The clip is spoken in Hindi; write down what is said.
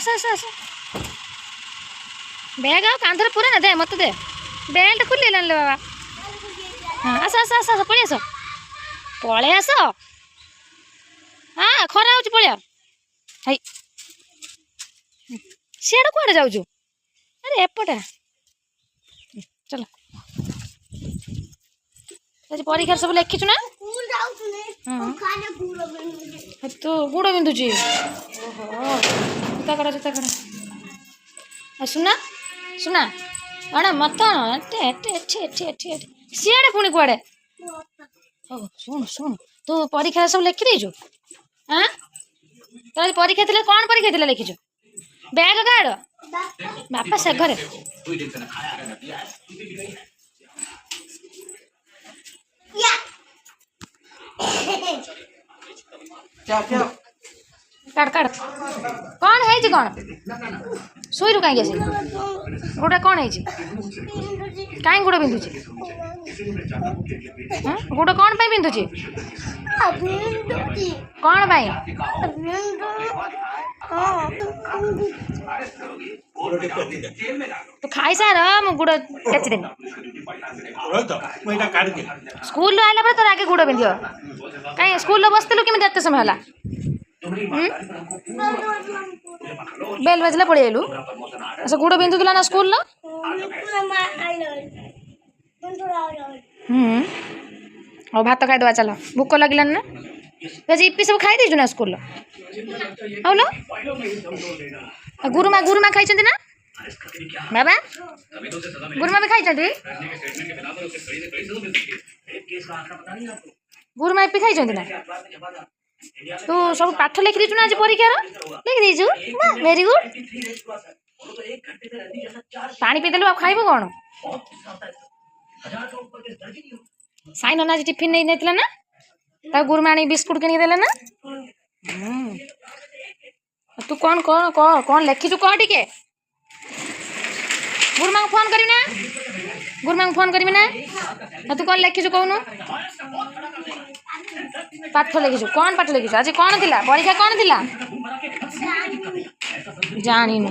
आस आस आस बैग आ कांधर पूरा ना दे मत दे बेल्ट खुले लान ले बाबा हाँ आस आस आस आस पळे आस हाँ खरा हो पळिया हाई सियाड़ कुआड़े जाऊँ अरे एपटा चलो परीक्षा सब लिखिचु ना तो गुड़ बिंदुची जुता कड़ा सुना सुना अण मत सियाड़े पुणी कुआड़े हो शुण शुण तू परीक्षा सब लिखी देचु हाँ तो परीक्षा थी कौन परीक्षा थी लिखिचु बैग काड़ बापा से घरे काट काट कौन है कौन शुई कहीं आस गोटा कौन है कहीं गोड़ बिंधुची गोड़ कौन पाई बिंधुची कौन पाई तो खाई सार मु गुड़ टेचदेमी स्कूल आइला पर तोर आगे गुड़ बिंध कहीं स्कूल बसलु केमी एत समय है बेल बजला पड़े आलु अच्छा गुड़ बिंधुला ना स्कूल और भात खाईदवा चल भूक लगे ना इपी सब खाई देचु ना स्कूल लो गुरुमा गुरुमा खाई ना बाबा गुरुमा भी खाई गुरुमा इपी खाई ना तू सब पाठ लिखी देचु ना आज परीक्षार लिखी देचु वेरी गुड पानी पीदेलु आ खाइबु कौन साइन आज टिफिन नहीं ना गुरुमा बिस्कुट किन देले ना तू कौन कौन कह कौन लिखीचु कह टिके गुरुमा को फोन करी ना गुरुमा को फोन करी ना तू कौन लिखीचु कहूनु पाठ लिखीचु कौन पाठ लिखीचु आज कौन थिला परीक्षा कौन थिला जानिनु